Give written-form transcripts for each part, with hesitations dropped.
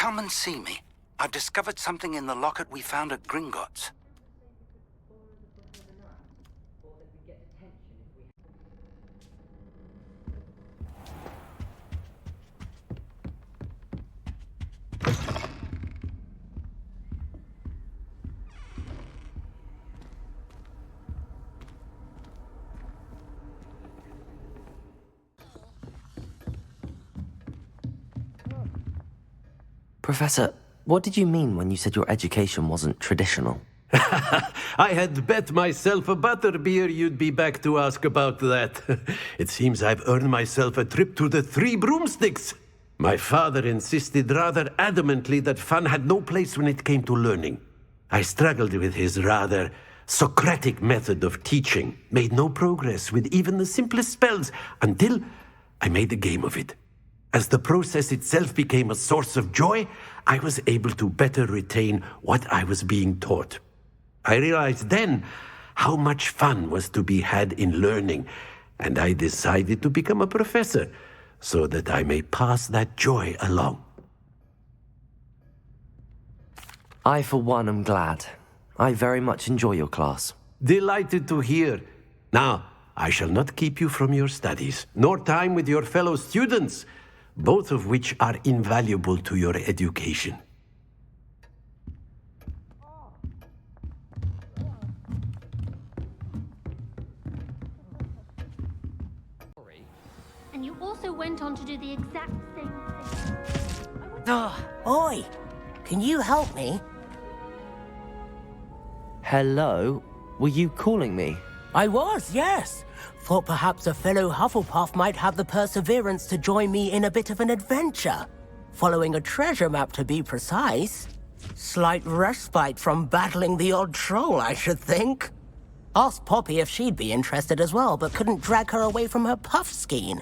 Come and see me. I've discovered something in the locket we found at Gringotts. Professor, what did you mean when you said your education wasn't traditional? I had bet myself a butterbeer you'd be back to ask about that. It seems I've earned myself a trip to the Three Broomsticks. My father insisted rather adamantly that fun had no place when it came to learning. I struggled with his rather Socratic method of teaching, made no progress with even the simplest spells until I made a game of it. As the process itself became a source of joy, I was able to better retain what I was being taught. I realized then how much fun was to be had in learning, and I decided to become a professor so that I may pass that joy along. I, for one, am glad. I very much enjoy your class. Delighted to hear. Now, I shall not keep you from your studies, nor time with your fellow students, both of which are invaluable to your education. And you also went on to do the exact same thing. Oi! Can you help me? Hello? Were you calling me? I was, yes. Thought perhaps a fellow Hufflepuff might have the perseverance to join me in a bit of an adventure. Following a treasure map, to be precise. Slight respite from battling the odd troll, I should think. Asked Poppy if she'd be interested as well, but couldn't drag her away from her puff skein.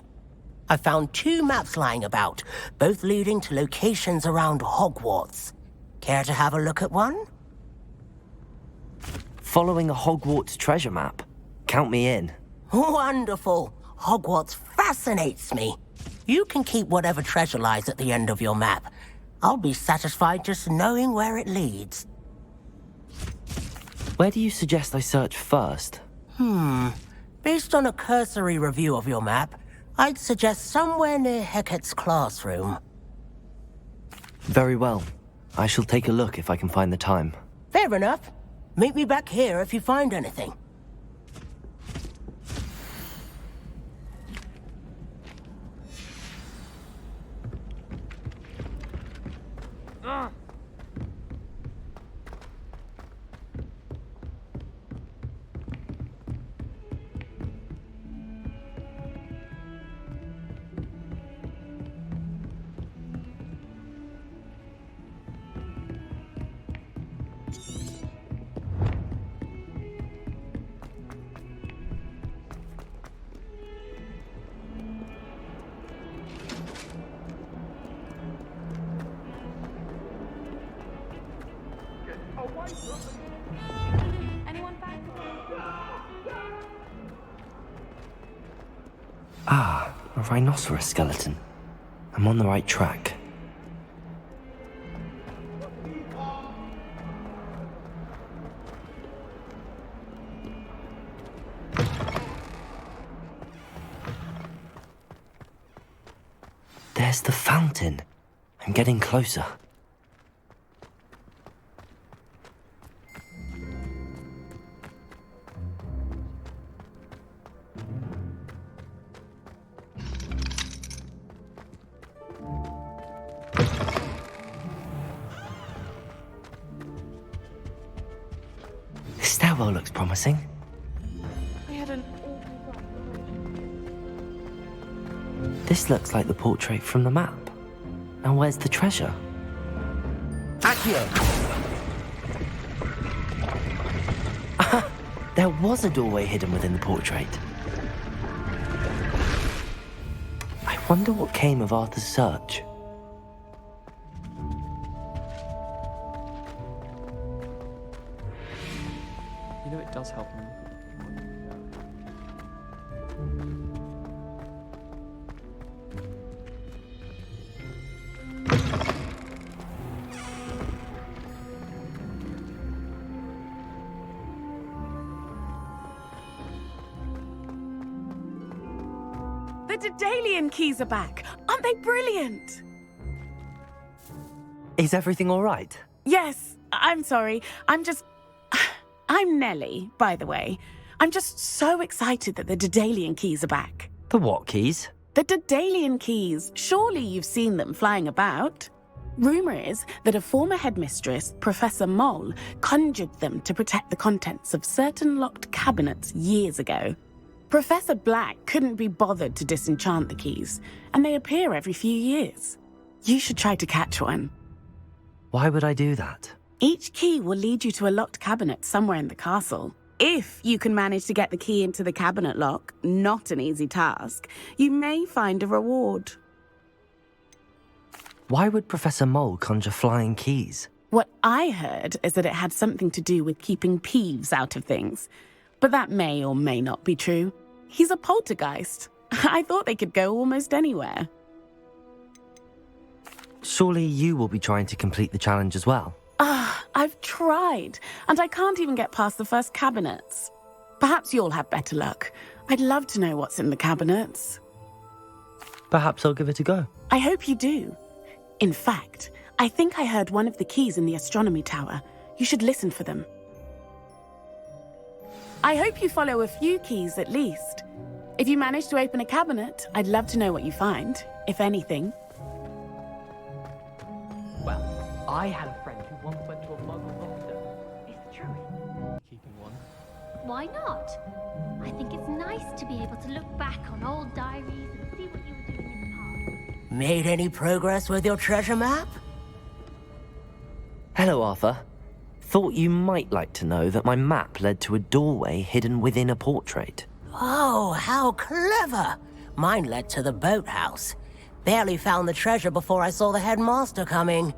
I found 2 maps lying about, both leading to locations around Hogwarts. Care to have a look at one? Following a Hogwarts treasure map? Count me in. Wonderful. Hogwarts fascinates me. You can keep whatever treasure lies at the end of your map. I'll be satisfied just knowing where it leads. Where do you suggest I search first? Based on a cursory review of your map, I'd suggest somewhere near Hecat's classroom. Very well. I shall take a look if I can find the time. Fair enough. Meet me back here if you find anything. Anyone back? Ah, a rhinoceros skeleton. I'm on the right track. There's the fountain. I'm getting closer. This stairwell looks promising. I had an awful This looks like the portrait from the map. Now where's the treasure? Accio! There was a doorway hidden within the portrait. I wonder what came of Arthur's search. You know, it does help me. The Daedalian keys are back! Aren't they brilliant? Is everything all right? Yes, I'm sorry. I'm Nellie, by the way. I'm just so excited that the Daedalian keys are back. The what keys? The Daedalian keys. Surely you've seen them flying about. Rumour is that a former headmistress, Professor Mole, conjured them to protect the contents of certain locked cabinets years ago. Professor Black couldn't be bothered to disenchant the keys, and they appear every few years. You should try to catch one. Why would I do that? Each key will lead you to a locked cabinet somewhere in the castle. If you can manage to get the key into the cabinet lock, not an easy task, you may find a reward. Why would Professor Mole conjure flying keys? What I heard is that it had something to do with keeping Peeves out of things. But that may or may not be true. He's a poltergeist. I thought they could go almost anywhere. Surely you will be trying to complete the challenge as well. I've tried, and I can't even get past the first cabinets. Perhaps you'll have better luck. I'd love to know what's in the cabinets. Perhaps I'll give it a go. I hope you do. In fact, I think I heard one of the keys in the astronomy tower. You should listen for them. I hope you follow a few keys at least. If you manage to open a cabinet, I'd love to know what you find, if anything. Well, I had a friend who once went to a muggle doctor. It's true. Keeping one. Why not? I think it's nice to be able to look back on old diaries and see what you were doing in the past. Made any progress with your treasure map? Hello, Arthur. Thought you might like to know that my map led to a doorway hidden within a portrait. Oh, how clever! Mine led to the boathouse. Barely found the treasure before I saw the headmaster coming.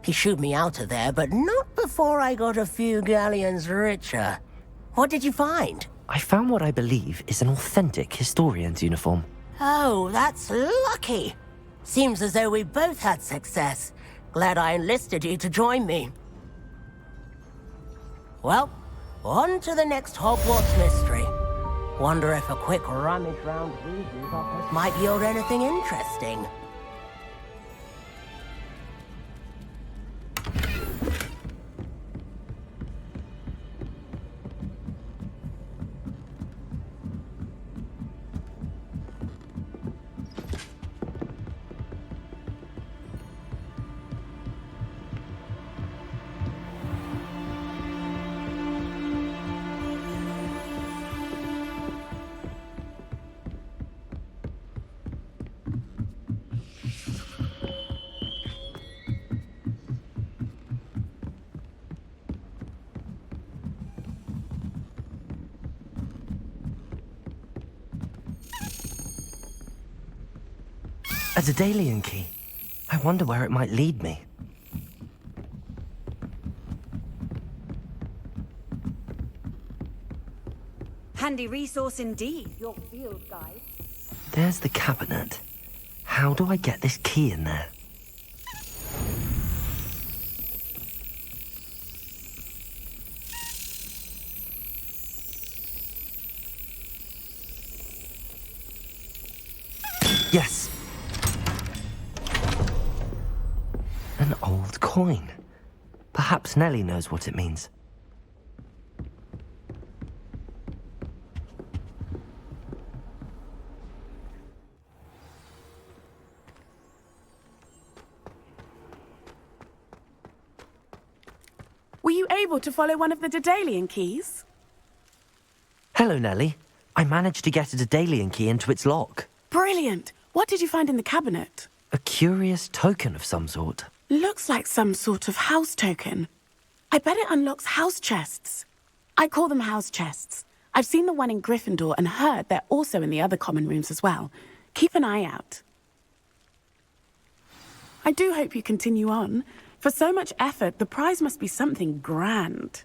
He shooed me out of there, but not before I got a few galleons richer. What did you find? I found what I believe is an authentic historian's uniform. Oh, that's lucky. Seems as though we both had success. Glad I enlisted you to join me. Well, on to the next Hogwarts mystery. Wonder if a quick rummage round Weasley's office might yield anything interesting. A Daedalian key. I wonder where it might lead me. Handy resource indeed, your field guide. There's the cabinet. How do I get this key in there? Yes! An old coin. Perhaps Nellie knows what it means. Were you able to follow one of the Daedalian keys? Hello, Nellie. I managed to get a Daedalian key into its lock. Brilliant! What did you find in the cabinet? A curious token of some sort. Looks like some sort of house token. I bet it unlocks house chests. I call them house chests. I've seen the one in Gryffindor and heard they're also in the other common rooms as well. Keep an eye out. I do hope you continue on. For so much effort, the prize must be something grand.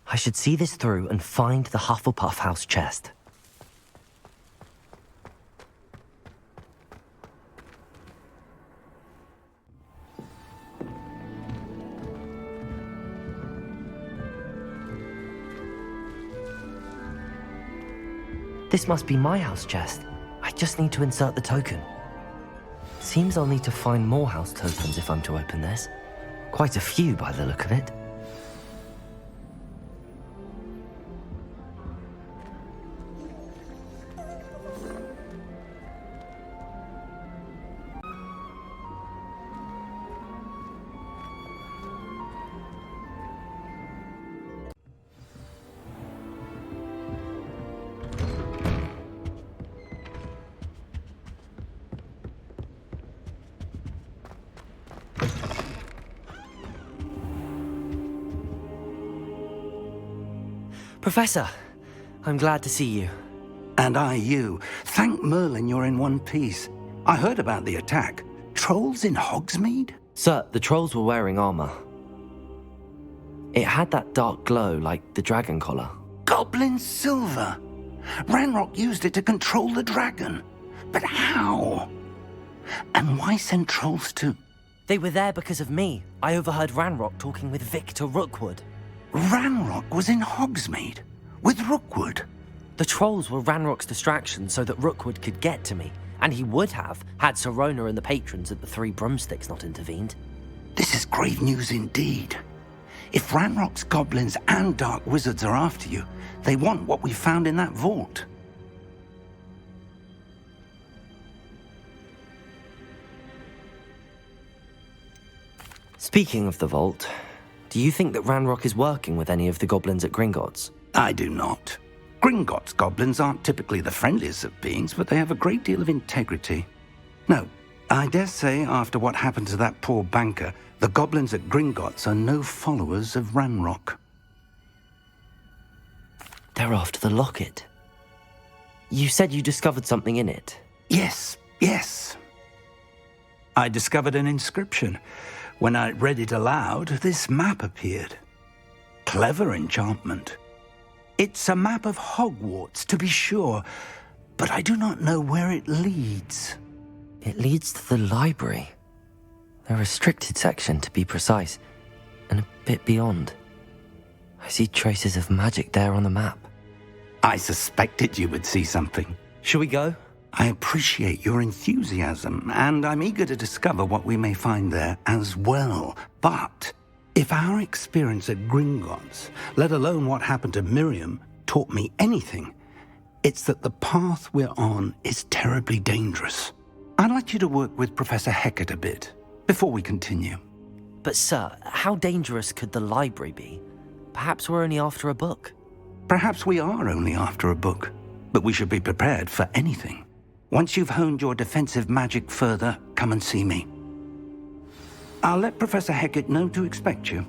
I should see this through and find the Hufflepuff house chest. This must be my house chest. I Just need to insert the token. Seems I'll need to find more house tokens if I'm to open this. Quite a few by the look of it. Professor, I'm glad to see you. And I you. Thank Merlin you're in one piece. I heard about the attack. Trolls in Hogsmeade? Sir, the trolls were wearing armor. It had that dark glow like the dragon collar. Goblin silver. Ranrock used it to control the dragon. But how? And why send trolls to... They were there because of me. I overheard Ranrock talking with Victor Rookwood. Ranrock was in Hogsmeade? With Rookwood? The trolls were Ranrock's distraction so that Rookwood could get to me. And he would have, had Sirona and the patrons at the Three Broomsticks not intervened. This is grave news indeed. If Ranrock's goblins and dark wizards are after you, they want what we found in that vault. Speaking of the vault, do you think that Ranrock is working with any of the goblins at Gringotts? I do not. Gringotts goblins aren't typically the friendliest of beings, but they have a great deal of integrity. No, I dare say after what happened to that poor banker, the goblins at Gringotts are no followers of Ranrock. They're after the locket. You said you discovered something in it. Yes. I discovered an inscription. When I read it aloud, this map appeared. Clever enchantment. It's a map of Hogwarts, to be sure, but I do not know where it leads. It leads to the library. A restricted section, to be precise, and a bit beyond. I see traces of magic there on the map. I suspected you would see something. Shall we go? I appreciate your enthusiasm, and I'm eager to discover what we may find there as well. But if our experience at Gringotts, let alone what happened to Miriam, taught me anything, it's that the path we're on is terribly dangerous. I'd like you to work with Professor Hecat a bit before we continue. But sir, how dangerous could the library be? Perhaps we're only after a book. Perhaps we are only after a book, but we should be prepared for anything. Once you've honed your defensive magic further, come and see me. I'll let Professor Hecat know to expect you.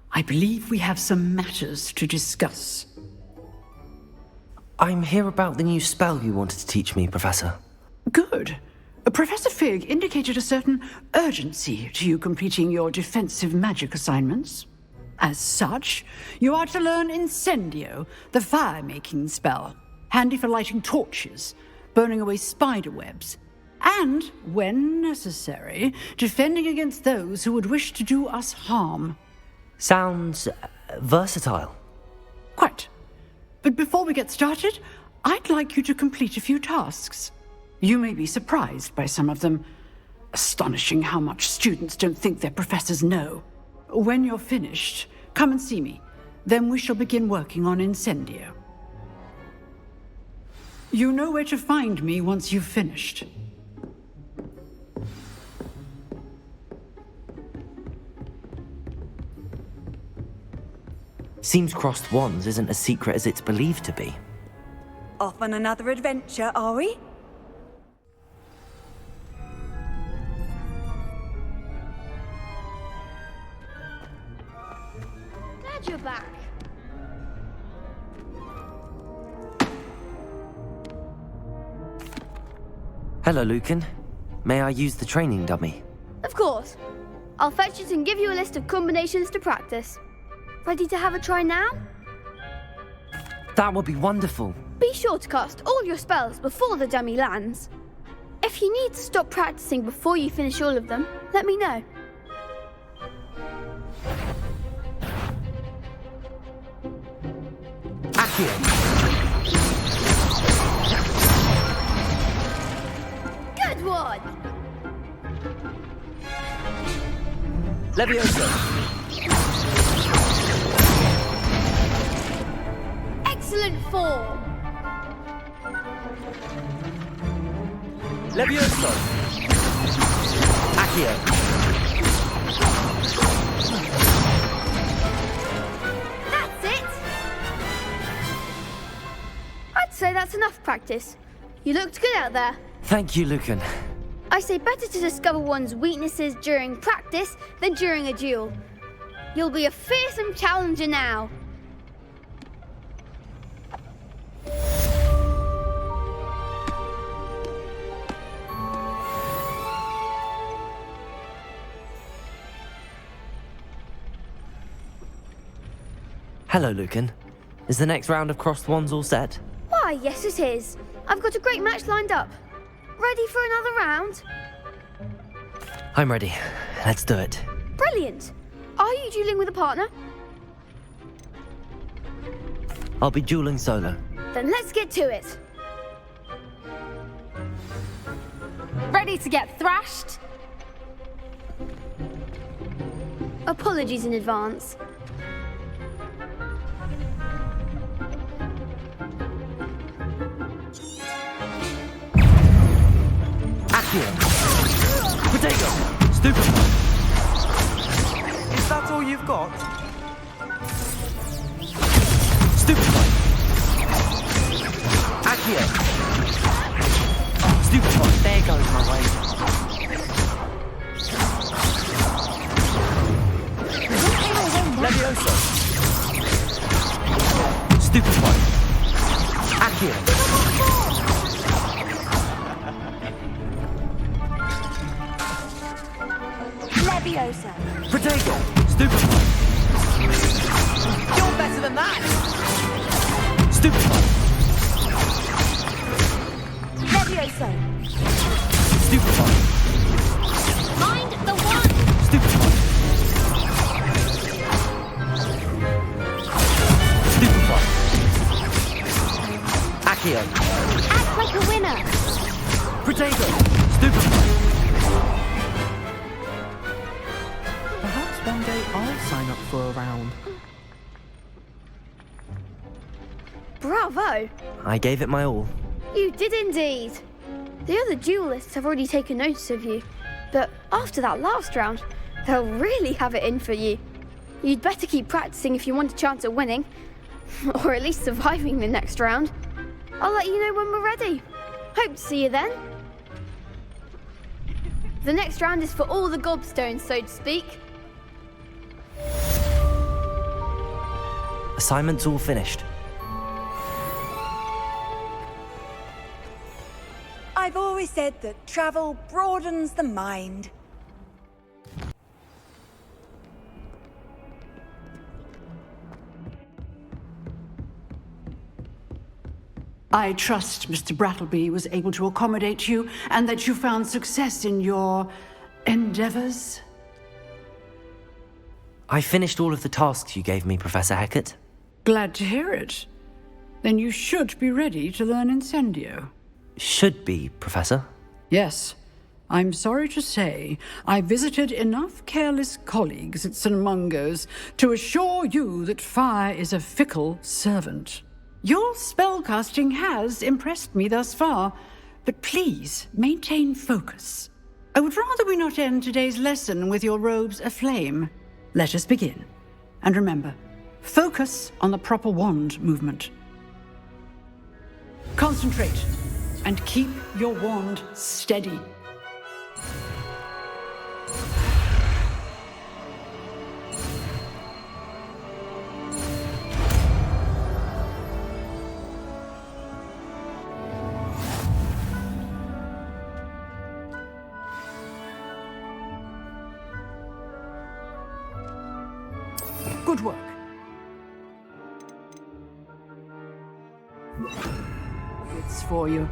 I believe we have some matters to discuss. I'm here about the new spell you wanted to teach me, Professor. Good. Professor Fig indicated a certain urgency to you completing your defensive magic assignments. As such, you are to learn Incendio, the fire-making spell, handy for lighting torches, burning away spider webs, and, when necessary, defending against those who would wish to do us harm. Sounds versatile. Quite. But before we get started, I'd like you to complete a few tasks. You may be surprised by some of them. Astonishing how much students don't think their professors know. When you're finished, come and see me. Then we shall begin working on Incendio. You know where to find me once you've finished. Seems crossed wands isn't as secret as it's believed to be. Off on another adventure, are we? Glad you're back. Hello, Lucan. May I use the training dummy? Of course. I'll fetch it and give you a list of combinations to practice. Ready to have a try now? That would be wonderful. Be sure to cast all your spells before the dummy lands. If you need to stop practicing before you finish all of them, let me know. Good one! Leviosa! Excellent form! Leviosa! Accio! That's it! I'd say that's enough practice. You looked good out there. Thank you, Lucan. I say better to discover one's weaknesses during practice than during a duel. You'll be a fearsome challenger now. Hello, Lucan. Is the next round of crossed wands all set? Why, yes it is. I've got a great match lined up. Ready for another round? I'm ready. Let's do it. Brilliant. Are you dueling with a partner? I'll be dueling solo. Then let's get to it. Ready to get thrashed? Apologies in advance. Accio! Potato! Stupid! Is that all you've got? Stupid! Accio! Stupid! There goes my way. Leviosa! Stupid one! Accio! Leviosa. Potato! Stupid! You're better than that. Stupid! Leviosa. Stupid! Mind the one! Stupid! Stupid! Accio! Act like a winner! Potato! Stupid! Perhaps one day I'll sign up for a round. Bravo! I gave it my all. You did indeed. The other duelists have already taken notice of you, but after that last round, they'll really have it in for you. You'd better keep practicing if you want a chance at winning, or at least surviving the next round. I'll let you know when we're ready. Hope to see you then. The next round is for all the gobstones, so to speak. Assignment's all finished. I've always said that travel broadens the mind. I trust Mr. Brattleby was able to accommodate you and that you found success in your endeavors. I finished all of the tasks you gave me, Professor Hecat. Glad to hear it. Then you should be ready to learn Incendio. Should be, Professor. Yes. I'm sorry to say, I visited enough careless colleagues at St. Mungo's to assure you that fire is a fickle servant. Your spellcasting has impressed me thus far, but please maintain focus. I would rather we not end today's lesson with your robes aflame. Let us begin. And remember, focus on the proper wand movement. Concentrate, and keep your wand steady. Good work. It's for you.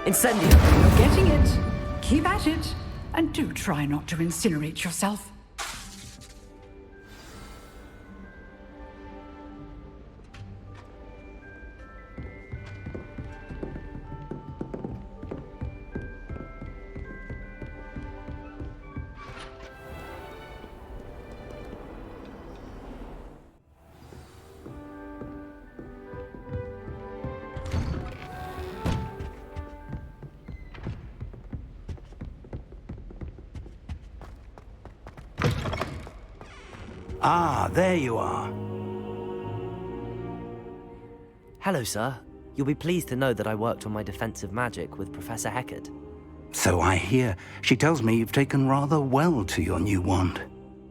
Incendio! You're getting it. Keep at it. And do try not to incinerate yourself. Ah, there you are. Hello, sir. You'll be pleased to know that I worked on my defensive magic with Professor Heckard. So I hear. She tells me you've taken rather well to your new wand.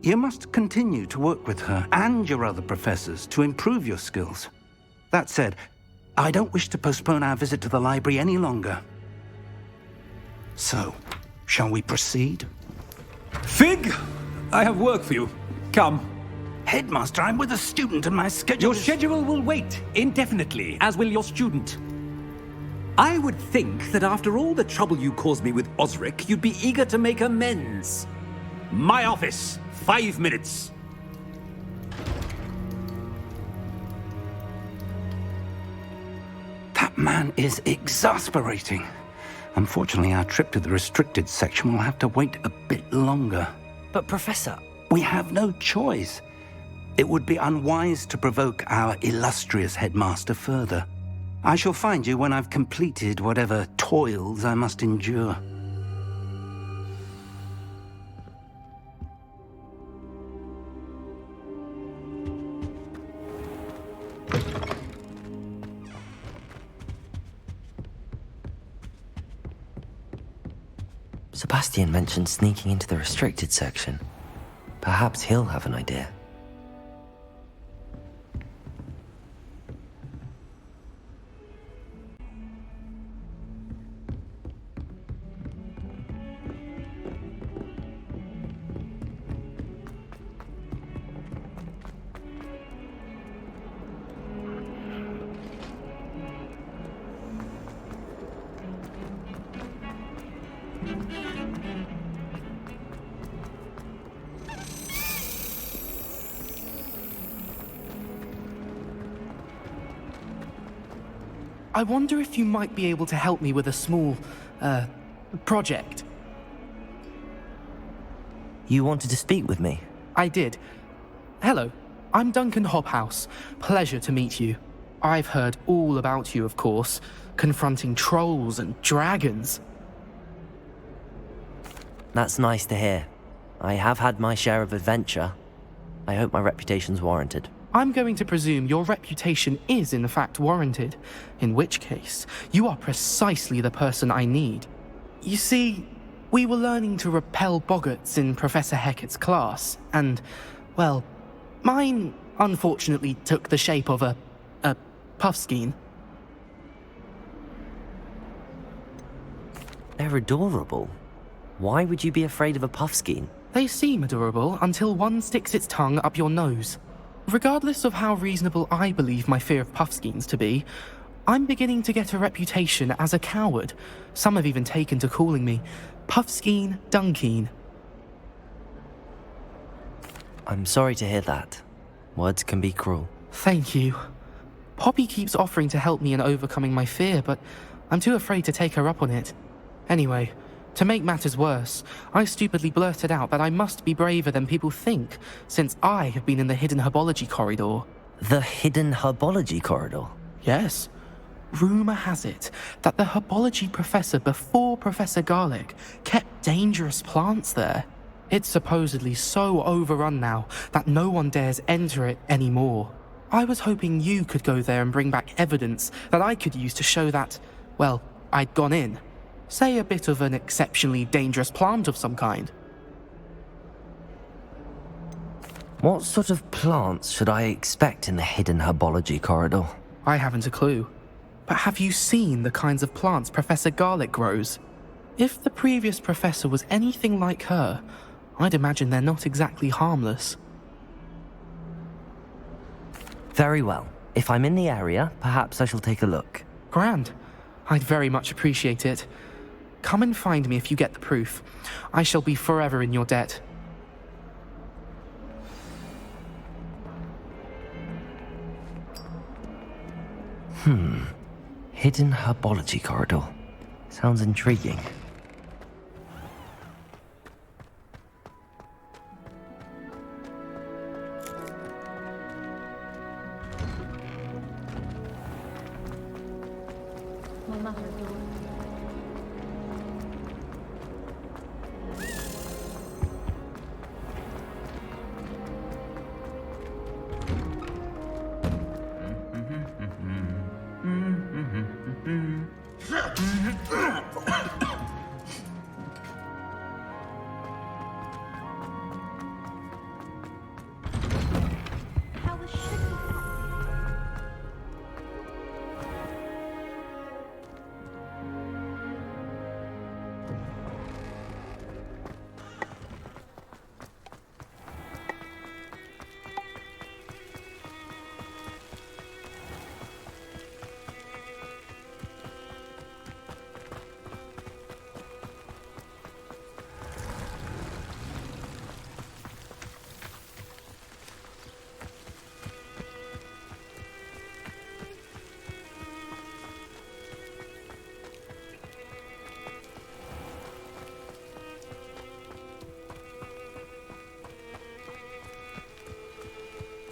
You must continue to work with her and your other professors to improve your skills. That said, I don't wish to postpone our visit to the library any longer. So, shall we proceed? Fig! I have work for you. Come. Headmaster, I'm with a student and my schedule Your schedule will wait indefinitely, as will your student. I would think that after all the trouble you caused me with Osric, you'd be eager to make amends. My office, 5 minutes. That man is exasperating. Unfortunately, our trip to the restricted section will have to wait a bit longer. But Professor... We have no choice. It would be unwise to provoke our illustrious headmaster further. I shall find you when I've completed whatever toils I must endure. Sebastian mentioned sneaking into the restricted section. Perhaps he'll have an idea. I wonder if you might be able to help me with a small, project. You wanted to speak with me? I did. Hello, I'm Duncan Hobhouse. Pleasure to meet you. I've heard all about you, of course, confronting trolls and dragons. That's nice to hear. I have had my share of adventure. I hope my reputation's warranted. I'm going to presume your reputation is in fact warranted, in which case, you are precisely the person I need. You see, we were learning to repel boggarts in Professor Heckard's class, and, well, mine unfortunately took the shape of a puffskein. They're adorable. Why would you be afraid of a puffskein? They seem adorable until one sticks its tongue up your nose. Regardless of how reasonable I believe my fear of puffskeins to be, I'm beginning to get a reputation as a coward. Some have even taken to calling me Puffskein Dunkeen. I'm sorry to hear that. Words can be cruel. Thank you. Poppy keeps offering to help me in overcoming my fear, but I'm too afraid to take her up on it. Anyway, to make matters worse, I stupidly blurted out that I must be braver than people think, since I have been in the hidden herbology corridor. The hidden herbology corridor? Yes. Rumour has it that the herbology professor before Professor Garlic kept dangerous plants there. It's supposedly so overrun now that no one dares enter it anymore. I was hoping you could go there and bring back evidence that I could use to show that, well, I'd gone in. Say a bit of an exceptionally dangerous plant of some kind. What sort of plants should I expect in the hidden herbology corridor? I haven't a clue. But have you seen the kinds of plants Professor Garlic grows? If the previous professor was anything like her, I'd imagine they're not exactly harmless. Very well. If I'm in the area, perhaps I shall take a look. Grand. I'd very much appreciate it. Come and find me if you get the proof. I shall be forever in your debt. Hidden herbology corridor. Sounds intriguing.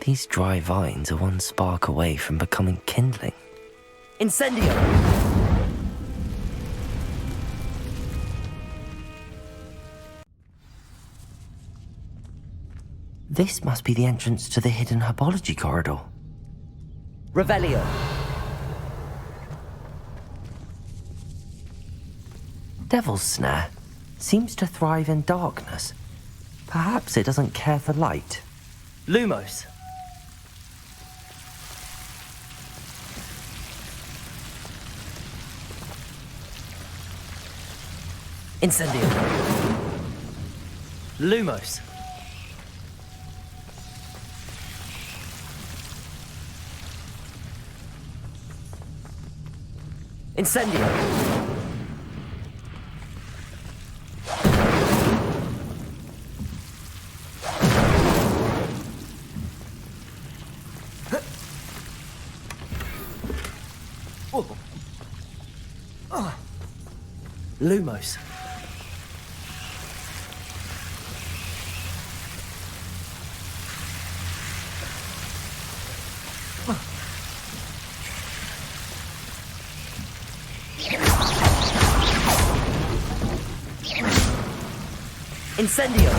These dry vines are one spark away from becoming kindling. Incendio! This must be the entrance to the hidden herbology corridor. Revelio! Devil's Snare seems to thrive in darkness. Perhaps it doesn't care for light. Lumos! Incendio! Lumos! Incendio! Lumos. Incendio!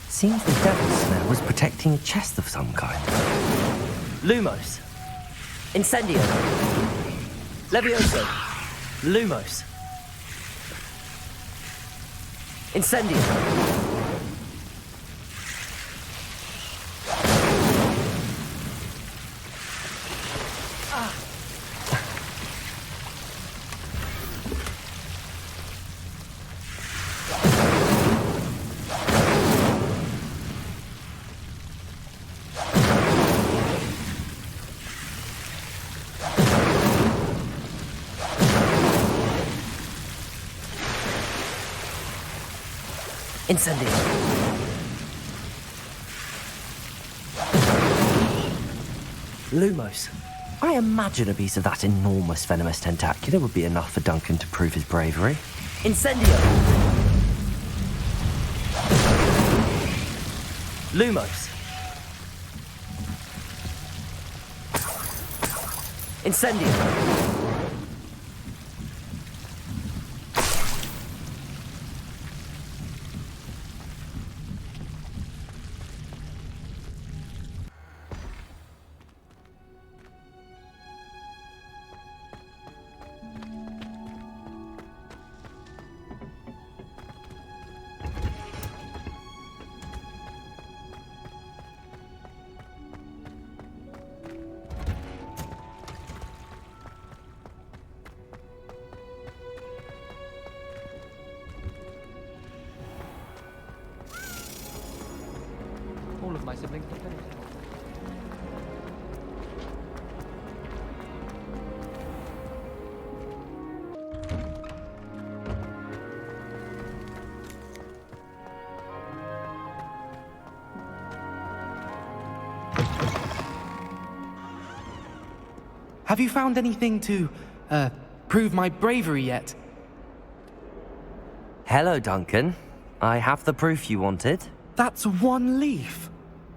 Seems the Devil's Snare was protecting a chest of some kind. Lumos. Incendio. Levioso. Lumos. Incendio. Incendio. Lumos. I imagine a piece of that enormous venomous tentacular would be enough for Duncan to prove his bravery. Incendio. Lumos. Incendio. something to finish it. Have you found anything to, prove my bravery yet? Hello, Duncan. I have the proof you wanted. That's one leaf.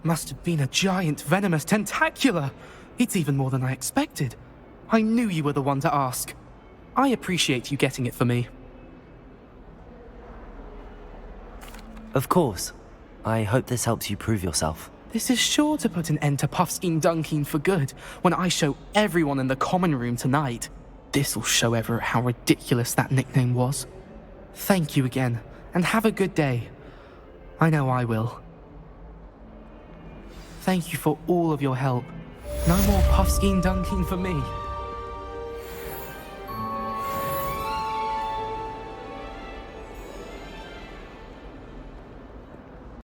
Must have been a giant venomous tentacula. It's even more than I expected. I knew you were the one to ask. I appreciate you getting it for me. Of course. I hope this helps you prove yourself. This is sure to put an end to Puffskein Dunkeen for good when I show everyone in the common room tonight. This'll show Everett how ridiculous that nickname was. Thank you again, and have a good day. I know I will. Thank you for all of your help. No more Puffskein Dunkeen for me.